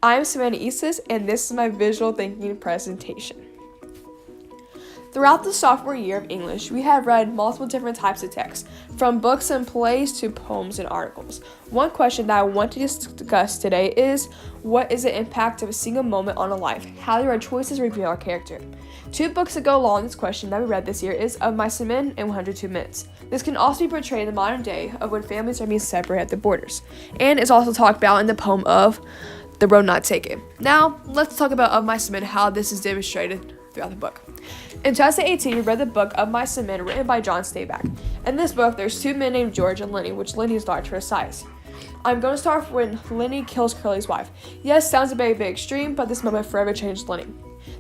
I'm Savannah Isis, and this is my visual thinking presentation. Throughout the sophomore year of English, we have read multiple different types of text, from books and plays to poems and articles. One question that I want to discuss today is, what is the impact of a single moment on a life? How do our choices reveal our character? 2 books that go along with this question that we read this year is Of Mice and Men and 102 Minutes. This can also be portrayed in the modern day of when families are being separated at the borders, and is also talked about in the poem of The Road Not Taken. Now, let's talk about Of Mice and Men, how this is demonstrated throughout the book. In 2018, we read the book Of Mice and Men, written by John Steinbeck. In this book, there's 2 men named George and Lenny, which Lenny is large for his size. I'm going to start off when Lenny kills Curly's wife. Yes, sounds a bit extreme, but this moment forever changed Lenny.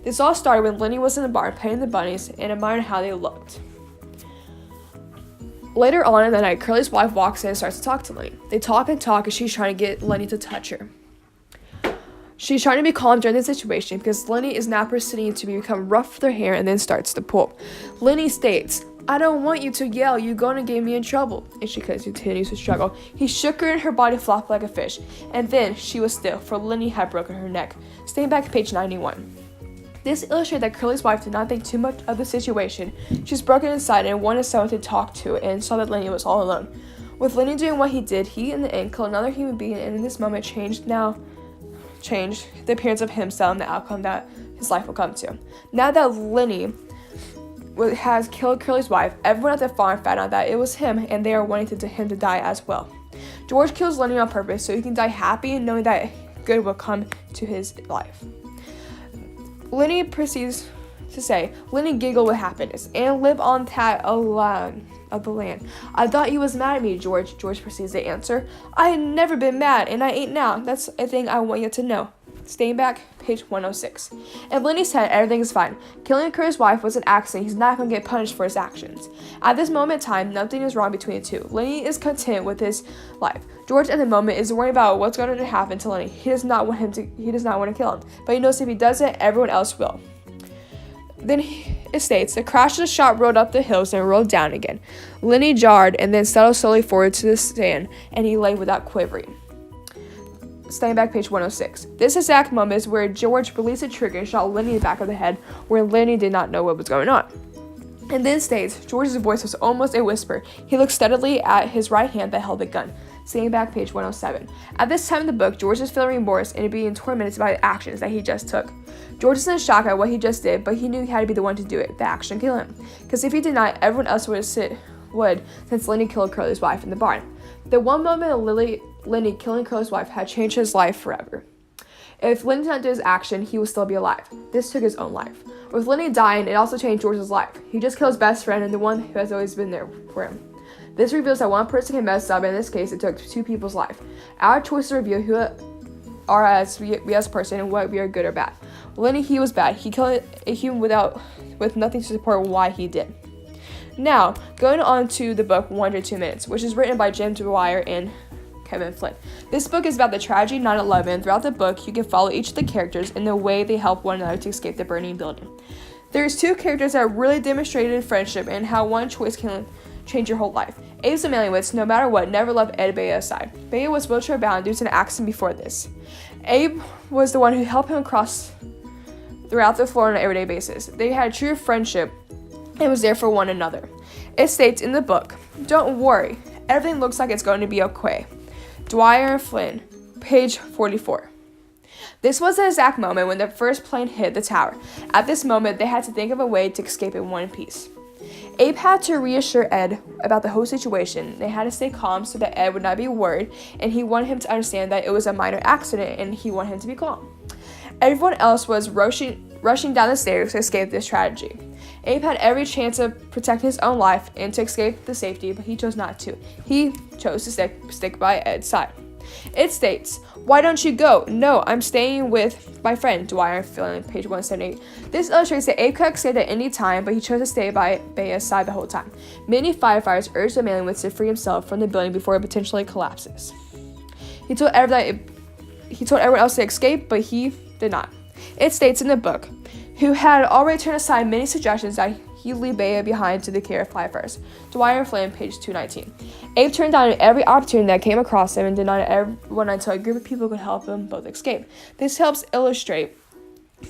This all started when Lenny was in the barn petting the bunnies and admiring how they looked. Later on in the night, Curly's wife walks in and starts to talk to Lenny. They talk and talk as she's trying to get Lenny to touch her. She's trying to be calm during the situation because Lenny is now proceeding to become rough with her hair and then starts to pull. Lenny states, "I don't want you to yell, you're going to get me in trouble." And she continues to struggle. He shook her and her body flopped like a fish. And then she was still, for Lenny had broken her neck. Staying back, page 91. This illustrated that Curly's wife did not think too much of the situation. She was broken inside and wanted someone to talk to, and saw that Lenny was all alone. With Lenny doing what he did, he in the end killed another human being, and in this moment changed the appearance of himself and the outcome that his life will come to. Now that Lenny has killed Curly's wife, everyone at the farm found out that it was him, and they are wanting him to die as well. George kills Lenny on purpose so he can die happy, knowing that good will come to his life. Lenny proceeds to say, "Lenny giggled with happiness and live on that alone of the land. I thought you was mad at me, George." George proceeds to answer, "I had never been mad, and I ain't now. That's a thing I want you to know." Staying back, page 106. In Lenny's head, everything is fine. Killing Curly's wife was an accident. He's not going to get punished for his actions. At this moment in time, nothing is wrong between the two. Lenny is content with his life. George, at the moment, is worried about what's going to happen to Lenny. He does not want to kill him, but he knows if he doesn't, everyone else will. Then it states, "The crash of the shot rolled up the hills and rolled down again. Lenny jarred and then settled slowly forward to the sand, and he lay without quivering." Staying back, page 106. This exact moment is where George released the trigger and shot Lenny in the back of the head, where Lenny did not know what was going on. And then states, George's voice was almost a whisper. He looked steadily at his right hand that held the gun. Staying back, page 107. At this time in the book, George is feeling remorse and being tormented by the actions that he just took. George is in shock at what he just did, but he knew he had to be the one to do it, the action kill him. Because if he did not, everyone else would, since Lenny killed Curly's wife in the barn. The one moment of Lenny killing Curly's wife had changed his life forever. If Lenny did not do his action, he would still be alive. This took his own life. With Lenny dying, it also changed George's life. He just killed his best friend and the one who has always been there for him. This reveals that one person can mess up, and in this case, it took 2 people's life. Our choices reveal who are as we as a person and what we are good or bad. Lenny, he was bad. He killed a human with nothing to support why he did. Now, going on to the book 102 Minutes, which is written by Jim Dwyer and Kevin Flynn. This book is about the tragedy of 9/11. Throughout the book, you can follow each of the characters in the way they help one another to escape the burning building. There's 2 characters that really demonstrated friendship and how one choice can change your whole life. Abe Zamaliewicz, no matter what, never left Ed Bea's side. Bea was wheelchair bound due to an accident before this. Abe was the one who helped him cross throughout the floor on an everyday basis. They had true friendship and was there for one another. It states in the book, "Don't worry, everything looks like it's going to be okay." Dwyer and Flynn, page 44. This was the exact moment when the first plane hit the tower. At this moment, they had to think of a way to escape in one piece. Abe had to reassure Ed about the whole situation. They had to stay calm so that Ed would not be worried, and he wanted him to understand that it was a minor accident, and he wanted him to be calm. Everyone else was rushing down the stairs to escape this tragedy. Abe had every chance of protecting his own life and to escape the safety, but he chose not to. He chose to stick by Ed's side. It states, "Why don't you go?" "No, I'm staying with my friend," Dwyer and Flynn, page 178. This illustrates that Abe could escape at any time, but he chose to stay by Bea's side the whole time. Many firefighters urged Zamaliewicz to free himself from the building before it potentially collapses. He told everyone else to escape, but he did not. It states in the book, who had already turned aside many suggestions that He'd leave Bea behind to the care of Clyde first. Dwyer Flynn, page 219. Abe turned down every opportunity that came across him and denied everyone until a group of people could help them both escape. This helps illustrate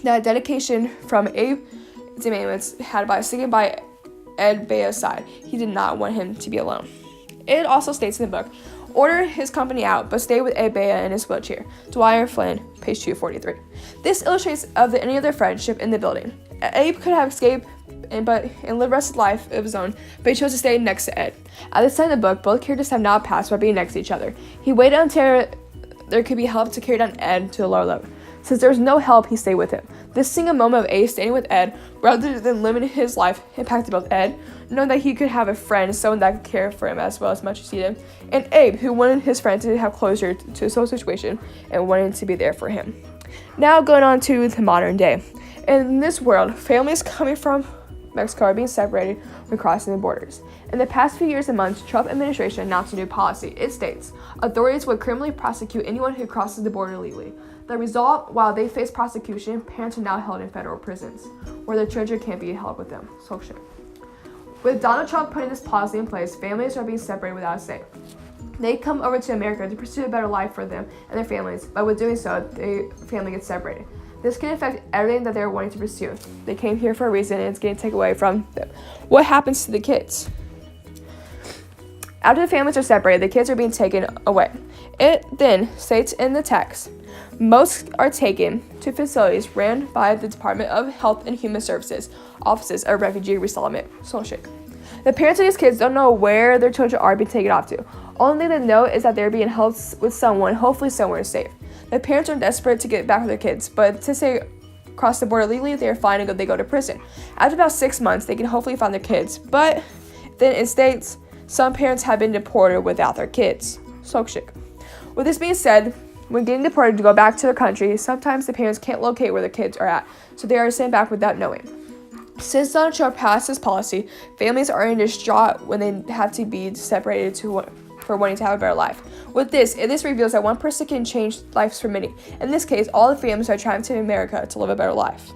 that dedication from Abe Demowitz had by sticking by Ed Bea's side. He did not want him to be alone. It also states in the book, order his company out, but stay with Ed Bea in his wheelchair. Dwyer Flynn, page 243. This illustrates of the ending of their friendship in the building. Abe could have escaped and live the rest of life of his own, but he chose to stay next to Ed. At this time in the book, both characters have now passed by being next to each other. He waited until there could be help to carry down Ed to a lower level. Since there was no help, he stayed with him. This single moment of Abe staying with Ed, rather than limiting his life, impacted both Ed, knowing that he could have a friend, someone that could care for him as well as much as he did, and Abe, who wanted his friend to have closure to his whole situation and wanted to be there for him. Now going on to the modern day. In this world, families coming from Mexico are being separated when crossing the borders. In the past few years and months, Trump administration announced a new policy. It states, authorities would criminally prosecute anyone who crosses the border illegally. The result, while they face prosecution, parents are now held in federal prisons, where their children can't be held with them. So shit. With Donald Trump putting this policy in place, families are being separated without a say. They come over to America to pursue a better life for them and their families, but with doing so, the family gets separated. This can affect everything that they're wanting to pursue. They came here for a reason, and it's getting taken away from them. What happens to the kids? After the families are separated, the kids are being taken away. It then states in the text, most are taken to facilities ran by the Department of Health and Human Services, offices of refugee resettlement. The parents of these kids don't know where their children are being taken off to. Only thing they know is that they're being held with someone, hopefully somewhere safe. The parents are desperate to get back with their kids, but since they cross the border legally, they are fine and they go to prison. After about 6 months, they can hopefully find their kids, but then it states some parents have been deported without their kids. With this being said, when getting deported to go back to their country, sometimes the parents can't locate where their kids are at, so they are sent back without knowing. Since Donald Trump passed this policy, families are in distraught when they have to be separated for wanting to have a better life. With this, reveals that one person can change lives for many. In this case, all the families are trying to America to live a better life.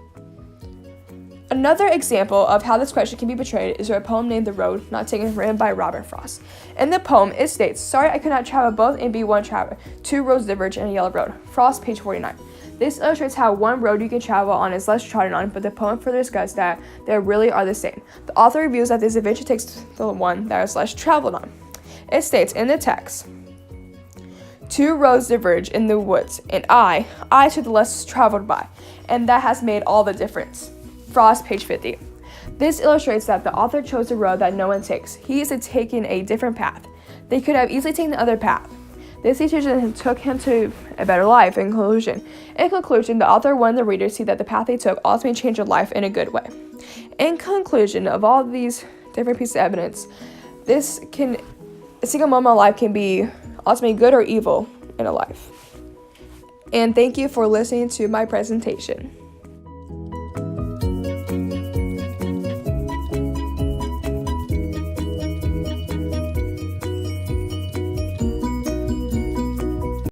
Another example of how this question can be portrayed is a poem named The Road Not Taken, written by Robert Frost. In the poem, it states, sorry I could not travel both and be one traveler. Two roads diverge in a yellow road. Frost, page 49. This illustrates how one road you can travel on is less trodden on, but the poem further discusses that they really are the same. The author reveals that this eventually takes the one that is less traveled on. It states in the text, two roads diverge in the woods, and I took the less traveled by, and that has made all the difference. Frost, page 50. This illustrates that the author chose a road that no one takes. He is taking a different path. They could have easily taken the other path. This decision took him to a better life. In conclusion, the author wanted the reader to see that the path they took ultimately changed their life in a good way. In conclusion of all these different pieces of evidence, a single moment of life can be ultimately good or evil in a life. And thank you for listening to my presentation.